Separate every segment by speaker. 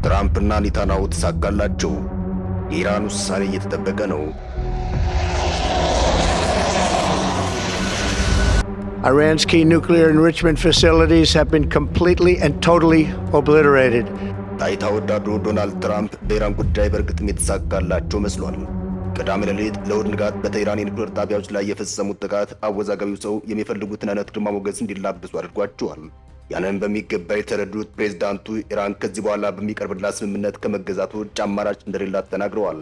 Speaker 1: ትራምፕና ኔታንያሁ ተሳካላቸው። የኢራን ውሳኔ እየተጠበቀ ነው።
Speaker 2: Iran's key nuclear enrichment facilities have been completely and totally obliterated.
Speaker 1: ታይታ ወዳዱ ዶናልድ ትራምፕ በኢራን ጉዳይ በእርግጥም የተሳካላቸው መስሏል። ቅዳሜ ሌሊት ለእሁድ ንጋት በቴህራን የኒውክሌር ጣቢያዎች ላይ የፈጸሙት ጥቃት አወዛጋቢው ሰው የሚፈልጉትን አይነት ግርማ ሞገስ እንዲላበሱ አድርጓቸዋል። ያንን በሚገባ የተረዱት ፕሬዝዳንቱ ኢራን ከዚህ በኋላ በሚቀርብላት ስምምነት ከመገዛት ውጭ አማራጭ እንደሌላት ተናግረዋል።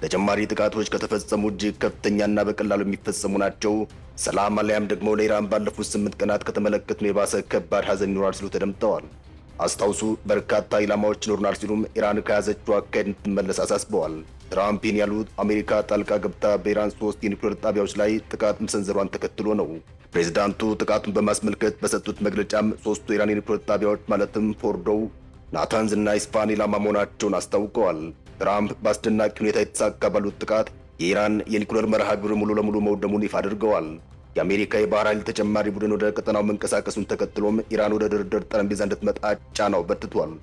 Speaker 1: ተጨማሪ ጥቃቶች ከተፈጸሙ እጅግ ከፍተኛና በቀላሉ የሚፈጸሙ ናቸው። ሰላም አሊያም ደግሞ ለኢራን ባለፉት 8 ቀናት ከተመለከትነው የባሰ ከባድ ሐዘን ይኖራል ሲሉ ተደምጠዋል። አስታውሱ፣ በርካታ ኢላማዎች ይኖሩናል ሲሉም ኢራን ከያዘችው አካሄድ እንድትመለስ አሳስበዋል። ትራምፕ ይህን ያሉት አሜሪካ ጣልቃ ገብታ በኢራን 3 የኒውክሌር ጣቢያዎች ላይ ጥቃት መሰንዘሯን ተከትሎ ነው። ፕሬዝዳንቱ ጥቃቱን በማስመልከት በሰጡት መግለጫም 3ቱ የኢራን የኒውክሌር ጣቢያዎች ማለትም ፎርዶው፣ ናታንዝ እና ኢስፋሃን ኢላማ መሆናቸውን አስታውቀዋል። ትራምፕ በአስደናቂ ሁኔታ የተሳካ ባሉት ጥቃት የኢራን የኒውክሌር መርሃ ግብር ሙሉ ለሙሉ መውደሙን ይፋ አድርገዋል። የአሜሪካ የባህር ኃይል ተጨማሪ ቡድን ወደ ቀጠናው መንቀሳቀሱን ተከትሎም ኢራን ወደ ድርድር ጠረጴዛ እንድትመጣ ጫናው በርትቷል።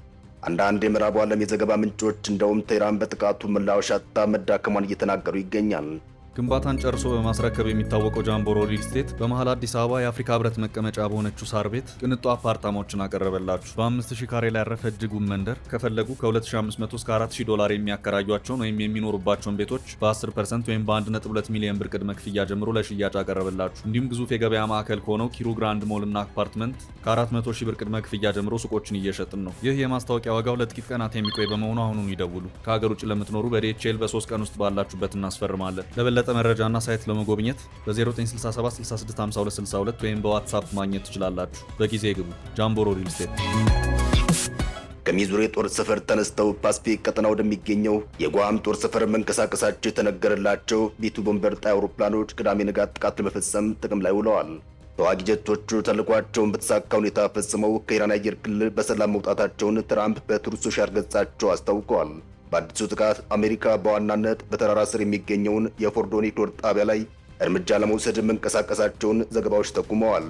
Speaker 1: አንዳንድ የምዕራቡ ዓለም የዘገባ ምንጮች እንደውም ቴህራን በጥቃቱ ምላሽ አጥታ መዳከሟን እየተናገሩ ይገኛል።
Speaker 3: ግንባታን ጨርሶ በማስረከብ የሚታወቀው ጃምቦሮ ሪል ስቴት በመሃል አዲስ አበባ የአፍሪካ ህብረት መቀመጫ በሆነችው ሳር ቤት ቅንጡ አፓርታማዎችን አቀረበላችሁ። በ5000 ካሬ ላይ ያረፈ እጅጉን መንደር ከፈለጉ ከ2500 እስከ $4000 የሚያከራዩቸውን ወይም የሚኖሩባቸውን ቤቶች በ10% ወይም በ1.2 ሚሊዮን ብር ቅድመ ክፍያ ጀምሮ ለሽያጭ አቀረበላችሁ። እንዲሁም ግዙፍ የገበያ ማዕከል ከሆነው ኪሩ ግራንድ ሞል እና አፓርትመንት ከ400,000 ብር ቅድመ ክፍያ ጀምሮ ሱቆችን እየሸጥን ነው። ይህ የማስታወቂያ ዋጋው ለጥቂት ቀናት የሚቆይ በመሆኑ አሁኑን ይደውሉ። ከሀገር ውጭ ለምትኖሩ በዲኤችኤል በ3 ቀን ውስጥ ባላችሁበት እናስፈርማለን። ለበለጠ መረጃና ሳይት ለመጎብኘት በ0967 665262 ወይም በዋትስአፕ ማግኘት ትችላላችሁ። በጊዜ ግቡ። ጃምቦሮ ሪል ስቴት።
Speaker 1: ከሚዙሪ ጦር ሰፈር ተነስተው ፓስፊክ ቀጠና ወደሚገኘው የጓም ጦር ሰፈር መንቀሳቀሳቸው የተነገረላቸው ቢቱ ቦምበር ጣይ አውሮፕላኖች ቅዳሜ ንጋት ጥቃት ለመፈጸም ጥቅም ላይ ውለዋል። ተዋጊ ጀቶቹ ተልዕኳቸውን በተሳካ ሁኔታ ፈጽመው ከኢራን አየር ክልል በሰላም መውጣታቸውን ትራምፕ በትሩዝ ሶሻል ገጻቸው አስታውቀዋል። በአዲሱ ጥቃት አሜሪካ በዋናነት በተራራ ስር የሚገኘውን የፎርዶ ኒውክሌር ጣቢያ ላይ እርምጃ ለመውሰድ መንቀሳቀሳቸውን ዘገባዎች ጠቁመዋል።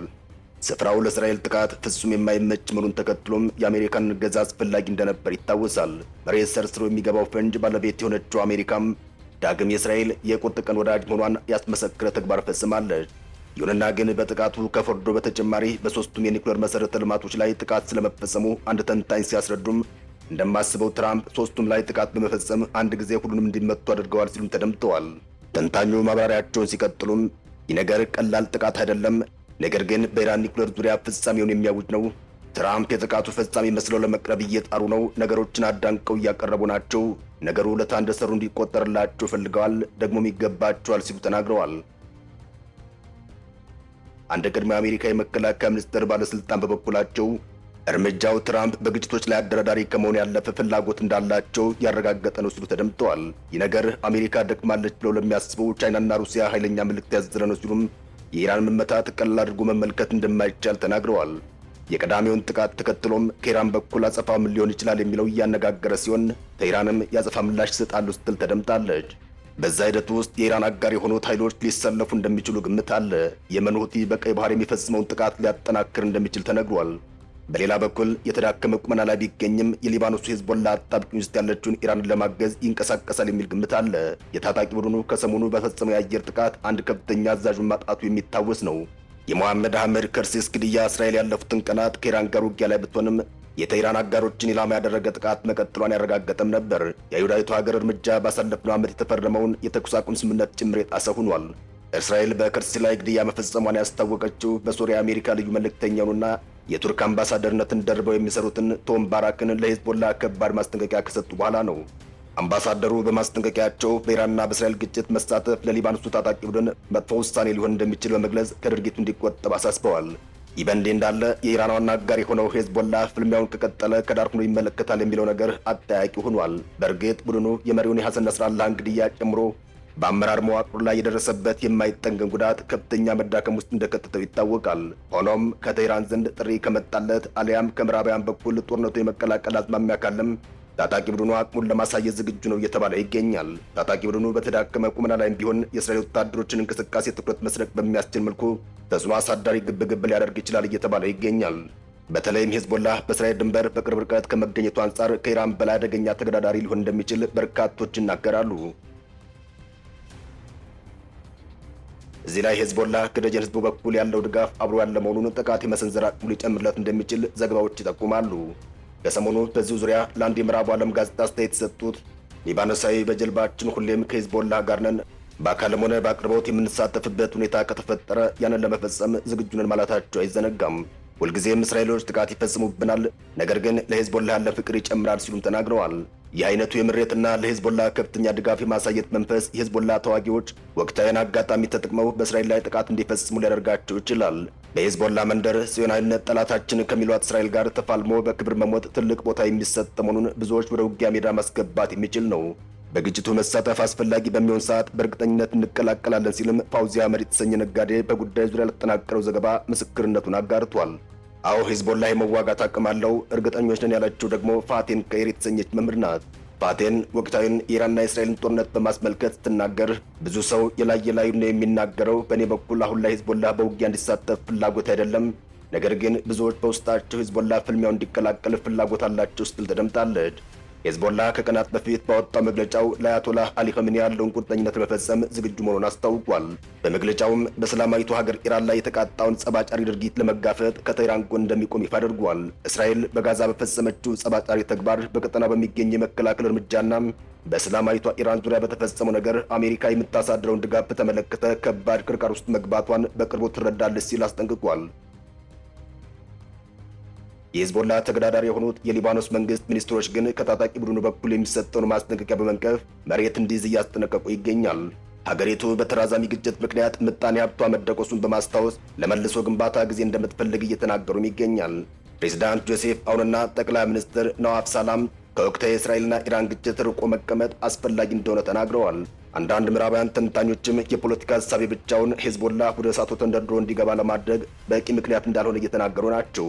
Speaker 1: ስፍራው ለእስራኤል ጥቃት ፍጹም የማይመች መሆኑን ተከትሎም የአሜሪካን እገዛ አስፈላጊ እንደነበር ይታወሳል። መሬት ሰርስሮ የሚገባው ፈንጅ ባለቤት የሆነችው አሜሪካም ዳግም የእስራኤል የቁርጥ ቀን ወዳጅ መሆኗን ያስመሰክረ ተግባር ፈጽማለች። ይሁንና ግን በጥቃቱ ከፎርዶ በተጨማሪ በሶስቱም የኒውክሌር መሠረተ ልማቶች ላይ ጥቃት ስለመፈጸሙ አንድ ተንታኝ ሲያስረዱም እንደማስበው ትራምፕ 3ቱም ላይ ጥቃት በመፈጸም አንድ ጊዜ ሁሉንም እንዲመቱ አድርገዋል ሲሉም ተደምጠዋል። ተንታኙ ማብራሪያቸውን ሲቀጥሉም ይህ ነገር ቀላል ጥቃት አይደለም፣ ነገር ግን በኢራን ኒውክሌር ዙሪያ ፍጻሜውን የሚያውጅ ነው። ትራምፕ የጥቃቱ ፈጻሚ መስለው ለመቅረብ እየጣሩ ነው። ነገሮችን አዳንቀው እያቀረቡ ናቸው። ነገሩ ለታ እንደሰሩ እንዲቆጠርላቸው ፈልገዋል፣ ደግሞም ይገባቸዋል ሲሉ ተናግረዋል። አንድ ቀድሞ የአሜሪካ የመከላከያ ሚኒስቴር ባለስልጣን በበኩላቸው እርምጃው ትራምፕ በግጭቶች ላይ አደራዳሪ ከመሆን ያለፈ ፍላጎት እንዳላቸው ያረጋገጠ ነው ሲሉ ተደምጠዋል። ይህ ነገር አሜሪካ ደክማለች ብለው ለሚያስቡ ቻይናና ሩሲያ ኃይለኛ ምልክት ያዘለ ነው ሲሉም የኢራን መመታት ቀላል አድርጎ መመልከት እንደማይቻል ተናግረዋል። የቀዳሚውን ጥቃት ተከትሎም ከኢራን በኩል አጸፋ ምን ሊሆን ይችላል የሚለው እያነጋገረ ሲሆን ከኢራንም የአጸፋ ምላሽ ይሰጣሉ ስትል ተደምጣለች። በዛ ሂደት ውስጥ የኢራን አጋር የሆኑት ኃይሎች ሊሰለፉ እንደሚችሉ ግምት አለ። የመን ሁቲ በቀይ ባህር የሚፈጽመውን ጥቃት ሊያጠናክር እንደሚችል ተነግሯል። በሌላ በኩል የተዳከመ ቁመና ላይ ቢገኝም የሊባኖሱ ሂዝቦላ አጣብቂኝ ውስጥ ያለችውን ኢራንን ለማገዝ ይንቀሳቀሳል የሚል ግምት አለ። የታጣቂ ቡድኑ ከሰሞኑ በፈጸመው የአየር ጥቃት አንድ ከፍተኛ አዛዡን ማጣቱ የሚታወስ ነው። የሞሐመድ አህመድ ከርሲስ ግድያ እስራኤል ያለፉትን ቀናት ከኢራን ጋር ውጊያ ላይ ብትሆንም የቴህራን አጋሮችን ኢላማ ያደረገ ጥቃት መቀጠሏን ያረጋገጠም ነበር። የይሁዳዊቱ ሀገር እርምጃ ባሳለፍነው ዓመት የተፈረመውን የተኩስ አቁም ስምምነት ጭምር የጣሰ ሆኗል። እስራኤል በከርሲ ላይ ግድያ መፈጸሟን ያስታወቀችው በሶሪያ አሜሪካ ልዩ መልእክተኛውንና የቱርክ አምባሳደርነትን ደርበው የሚሰሩትን ቶም ባራክን ለሂዝቦላ ከባድ ማስጠንቀቂያ ከሰጡ በኋላ ነው። አምባሳደሩ በማስጠንቀቂያቸው በኢራንና በእስራኤል ግጭት መሳተፍ ለሊባኖሱ ታጣቂ ቡድን መጥፎ ውሳኔ ሊሆን እንደሚችል በመግለጽ ከድርጊቱ እንዲቆጠብ አሳስበዋል። ይህ በእንዲህ እንዳለ የኢራን ዋና አጋር የሆነው ሂዝቦላ ፍልሚያውን ከቀጠለ ከዳር ሆኖ ይመለከታል የሚለው ነገር አጠያቂ ሆኗል። በእርግጥ ቡድኑ የመሪውን የሐሰን ነስራላህን ግድያ ጨምሮ በአመራር መዋቅሩ ላይ የደረሰበት የማይጠገን ጉዳት ከፍተኛ መዳከም ውስጥ እንደከተተው ይታወቃል። ሆኖም ከቴህራን ዘንድ ጥሪ ከመጣለት አሊያም ከምዕራባውያን በኩል ጦርነቱ የመቀላቀል አዝማሚያ ካለም ታጣቂ ቡድኑ አቅሙን ለማሳየት ዝግጁ ነው እየተባለ ይገኛል። ታጣቂ ቡድኑ በተዳከመ ቁመና ላይም ቢሆን የእስራኤል ወታደሮችን እንቅስቃሴ ትኩረት መስረቅ በሚያስችል መልኩ ተጽዕኖ አሳዳሪ ግብግብ ሊያደርግ ይችላል እየተባለ ይገኛል። በተለይም ሂዝቦላህ በእስራኤል ድንበር በቅርብ ርቀት ከመገኘቱ አንጻር ከኢራን በላይ አደገኛ ተገዳዳሪ ሊሆን እንደሚችል በርካቶች ይናገራሉ። እዚህ ላይ ሂዝቦላህ ከደጀን ህዝቡ በኩል ያለው ድጋፍ አብሮ ያለ መሆኑን ጥቃት የመሰንዘር አቅሙ ሊጨምርለት እንደሚችል ዘገባዎች ይጠቁማሉ። ከሰሞኑ በዚሁ ዙሪያ ለአንድ የምዕራቡ ዓለም ጋዜጣ አስተያየት የሰጡት ሊባኖሳዊ በጀልባችን ሁሌም ከሂዝቦላህ ጋር ነን፣ በአካልም ሆነ በአቅርቦት የምንሳተፍበት ሁኔታ ከተፈጠረ ያንን ለመፈጸም ዝግጁ ነን ማለታቸው አይዘነጋም። ሁልጊዜም እስራኤሎች ጥቃት ይፈጽሙብናል፣ ነገር ግን ለሂዝቦላህ ያለ ፍቅር ይጨምራል ሲሉም ተናግረዋል። ይህ አይነቱ የምሬትና ለሂዝቦላህ ከፍተኛ ድጋፍ የማሳየት መንፈስ የሂዝቦላህ ተዋጊዎች ወቅታዊን አጋጣሚ ተጠቅመው በእስራኤል ላይ ጥቃት እንዲፈጽሙ ሊያደርጋቸው ይችላል። በሂዝቦላህ መንደር ጽዮናዊነት ጠላታችን ከሚሏት እስራኤል ጋር ተፋልሞ በክብር መሞት ትልቅ ቦታ የሚሰጥ መሆኑን ብዙዎች ወደ ውጊያ ሜዳ ማስገባት የሚችል ነው። በግጭቱ መሳተፍ አስፈላጊ በሚሆን ሰዓት በእርግጠኝነት እንቀላቀላለን ሲልም ፋውዚያ መሪ የተሰኘ ነጋዴ በጉዳዩ ዙሪያ ለተጠናቀረው ዘገባ ምስክርነቱን አጋርቷል። አዎ ሂዝቦላህ የመዋጋት አቅም አለው፣ እርግጠኞች ነን ያለችው ደግሞ ፋቴን ከይር የተሰኘች መምህር ናት። ፋቴን ወቅታዊን የኢራንና የእስራኤልን ጦርነት በማስመልከት ስትናገር ብዙ ሰው የላዩን ነው የሚናገረው፣ በእኔ በኩል አሁን ላይ ሂዝቦላህ በውጊያ እንዲሳተፍ ፍላጎት አይደለም፣ ነገር ግን ብዙዎች በውስጣቸው ሂዝቦላህ ፍልሚያው እንዲቀላቀል ፍላጎት አላቸው ስትል ተደምጣለች። ሂዝቦላህ ከቀናት በፊት ባወጣው መግለጫው ለአያቶላህ አሊ ኸሜኒ ያለውን ቁርጠኝነት ለመፈጸም ዝግጁ መሆኑን አስታውቋል። በመግለጫውም በሰላማዊቱ ሀገር ኢራን ላይ የተቃጣውን ጸባጫሪ ድርጊት ለመጋፈጥ ከቴህራን ጎን እንደሚቆም ይፋ አድርጓል። እስራኤል በጋዛ በፈጸመችው ጸባጫሪ ተግባር በቀጠናው በሚገኝ የመከላከል እርምጃና በእስላማዊቷ ኢራን ዙሪያ በተፈጸመው ነገር አሜሪካ የምታሳድረውን ድጋፍ በተመለከተ ከባድ ክርክር ውስጥ መግባቷን በቅርቡ ትረዳለች ሲል አስጠንቅቋል። የሂዝቦላህ ተገዳዳሪ የሆኑት የሊባኖስ መንግስት ሚኒስትሮች ግን ከታጣቂ ቡድኑ በኩል የሚሰጠውን ማስጠንቀቂያ በመንቀፍ መሬት እንዲይዝ እያስጠነቀቁ ይገኛል። ሀገሪቱ በተራዛሚ ግጭት ምክንያት ምጣኔ ሀብቷ መደቆሱን በማስታወስ ለመልሶ ግንባታ ጊዜ እንደምትፈልግ እየተናገሩም ይገኛል። ፕሬዚዳንት ጆሴፍ አውንና ጠቅላይ ሚኒስትር ነዋፍ ሳላም ከወቅታዊ የእስራኤልና ኢራን ግጭት ርቆ መቀመጥ አስፈላጊ እንደሆነ ተናግረዋል። አንዳንድ ምዕራባውያን ተንታኞችም የፖለቲካ ሀሳቤ ብቻውን ሂዝቦላህ ወደ እሳቱ ተንደርድሮ እንዲገባ ለማድረግ በቂ ምክንያት እንዳልሆነ እየተናገሩ ናቸው።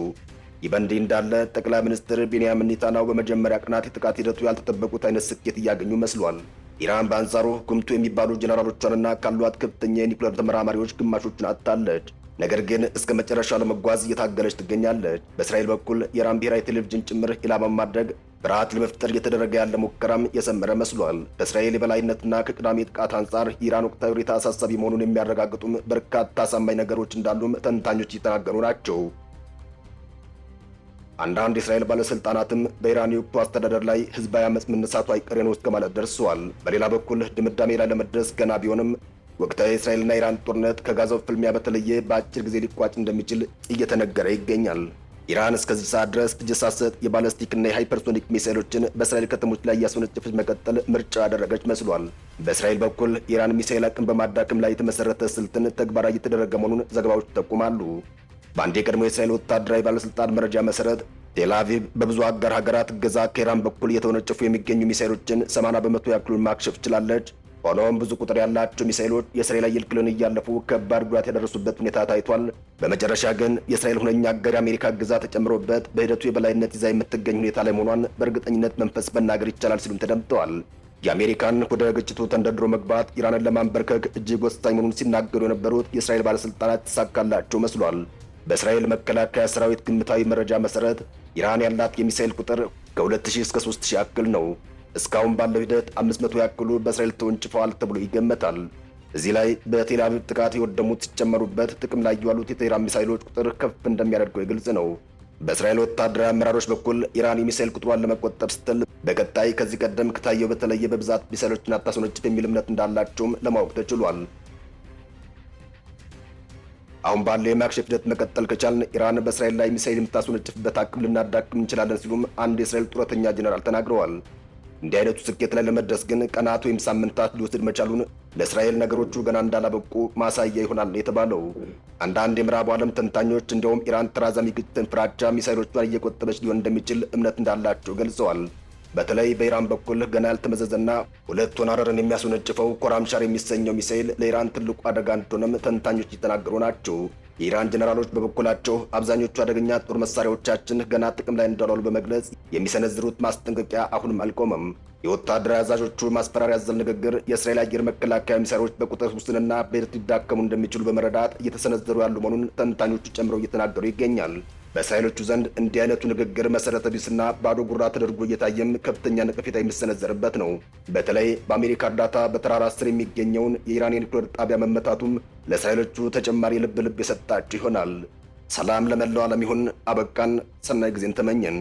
Speaker 1: ይህ በእንዲህ እንዳለ ጠቅላይ ሚኒስትር ቤንያሚን ኔታንያሁ በመጀመሪያ ቀናት የጥቃት ሂደቱ ያልተጠበቁት አይነት ስኬት እያገኙ መስሏል። ኢራን በአንጻሩ ጉምቱ የሚባሉ ጀነራሎቿንና ካሏት ከፍተኛ የኒውክሌር ተመራማሪዎች ግማሾቹን አጥታለች። ነገር ግን እስከ መጨረሻ ለመጓዝ እየታገለች ትገኛለች። በእስራኤል በኩል የኢራን ብሔራዊ ቴሌቪዥን ጭምር ኢላማ ማድረግ ፍርሃት ለመፍጠር እየተደረገ ያለ ሙከራም የሰመረ መስሏል። በእስራኤል የበላይነትና ከቅዳሜ ጥቃት አንጻር የኢራን ወቅታዊ ሁኔታ አሳሳቢ መሆኑን የሚያረጋግጡም በርካታ አሳማኝ ነገሮች እንዳሉም ተንታኞች እየተናገሩ ናቸው። አንዳንድ የእስራኤል ባለስልጣናትም በኢራን የወቅቱ አስተዳደር ላይ ህዝባዊ አመጽ መነሳቱ አይቀሬ ነው እስከ ማለት ደርሰዋል። በሌላ በኩል ድምዳሜ ላይ ለመድረስ ገና ቢሆንም ወቅታዊ የእስራኤልና ኢራን ጦርነት ከጋዛው ፍልሚያ በተለየ በአጭር ጊዜ ሊቋጭ እንደሚችል እየተነገረ ይገኛል። ኢራን እስከዚህ ሰዓት ድረስ እጅ ሳትሰጥ የባለስቲክና የሃይፐርሶኒክ ሚሳይሎችን በእስራኤል ከተሞች ላይ እያስወነጨፈች መቀጠል ምርጫ ያደረገች መስሏል። በእስራኤል በኩል የኢራን ሚሳይል አቅም በማዳከም ላይ የተመሰረተ ስልትን ተግባራዊ እየተደረገ መሆኑን ዘገባዎች ይጠቁማሉ። በአንድ የቀድሞ የእስራኤል ወታደራዊ ባለስልጣን መረጃ መሰረት ቴል አቪቭ በብዙ አጋር ሀገራት እገዛ ከኢራን በኩል እየተወነጨፉ የሚገኙ ሚሳይሎችን 80 በመቶ ያክሉን ማክሸፍ ችላለች። ሆኖም ብዙ ቁጥር ያላቸው ሚሳይሎች የእስራኤል አየር ክልልን እያለፉ ከባድ ጉዳት ያደረሱበት ሁኔታ ታይቷል። በመጨረሻ ግን የእስራኤል ሁነኛ አጋር የአሜሪካ እገዛ ተጨምሮበት በሂደቱ የበላይነት ይዛ የምትገኝ ሁኔታ ላይ መሆኗን በእርግጠኝነት መንፈስ መናገር ይቻላል ሲሉም ተደምጠዋል። የአሜሪካን ወደ ግጭቱ ተንደርድሮ መግባት ኢራንን ለማንበርከክ እጅግ ወሳኝ መሆኑን ሲናገሩ የነበሩት የእስራኤል ባለስልጣናት ተሳካላቸው መስሏል። በእስራኤል መከላከያ ሰራዊት ግምታዊ መረጃ መሰረት ኢራን ያላት የሚሳኤል ቁጥር ከ2000 እስከ 3000 ያክል ነው። እስካሁን ባለው ሂደት 500 ያክሉ በእስራኤል ተወንጭፈዋል ተብሎ ይገመታል። እዚህ ላይ በቴል አቪቭ ጥቃት የወደሙት ሲጨመሩበት ጥቅም ላይ የዋሉት የቴህራን ሚሳይሎች ቁጥር ከፍ እንደሚያደርገው ግልጽ ነው። በእስራኤል ወታደራዊ አመራሮች በኩል ኢራን የሚሳይል ቁጥሯን ለመቆጠብ ስትል በቀጣይ ከዚህ ቀደም ከታየው በተለየ በብዛት ሚሳይሎችን አታስወነጭፍ የሚል እምነት እንዳላቸውም ለማወቅ ተችሏል። አሁን ባለው የማክሸፍ ሂደት መቀጠል ከቻልን ኢራን በእስራኤል ላይ ሚሳይል የምታስወነጭፍበት አቅም ልናዳክም እንችላለን ሲሉም አንድ የእስራኤል ጡረተኛ ጀነራል ተናግረዋል። እንዲህ አይነቱ ስኬት ላይ ለመድረስ ግን ቀናት ወይም ሳምንታት ሊወስድ መቻሉን ለእስራኤል ነገሮቹ ገና እንዳላበቁ ማሳያ ይሆናል የተባለው። አንዳንድ የምዕራቡ ዓለም ተንታኞች እንደውም ኢራን ተራዛሚ ግጭትን ፍራቻ ሚሳይሎቿን እየቆጠበች ሊሆን እንደሚችል እምነት እንዳላቸው ገልጸዋል። በተለይ በኢራን በኩል ገና ያልተመዘዘና 2 ቶን አረርን የሚያስወነጭፈው ኮራምሻር የሚሰኘው ሚሳኤል ለኢራን ትልቁ አደጋ እንደሆነም ተንታኞች እየተናገሩ ናቸው። የኢራን ጀነራሎች በበኩላቸው አብዛኞቹ አደገኛ ጦር መሳሪያዎቻችን ገና ጥቅም ላይ እንዳልዋሉ በመግለጽ የሚሰነዝሩት ማስጠንቀቂያ አሁንም አልቆመም። የወታደራዊ አዛዦቹ ማስፈራሪያ ያዘል ንግግር የእስራኤል አየር መከላከያ ሚሳይሎች በቁጥር ውስንና በሂደት ሊዳከሙ እንደሚችሉ በመረዳት እየተሰነዘሩ ያሉ መሆኑን ተንታኞቹ ጨምረው እየተናገሩ ይገኛል። በእስራኤሎቹ ዘንድ እንዲህ አይነቱ ንግግር መሰረተ ቢስና ባዶ ጉራ ተደርጎ እየታየም ከፍተኛ ነቀፌታ የሚሰነዘርበት ነው። በተለይ በአሜሪካ እርዳታ በተራራ ስር የሚገኘውን የኢራን የኒውክሌር ጣቢያ መመታቱም ለእስራኤሎቹ ተጨማሪ ልብ የሰጣቸው ይሆናል። ሰላም ለመላው ዓለም ይሁን። አበቃን። ሰናይ ጊዜን ተመኘን።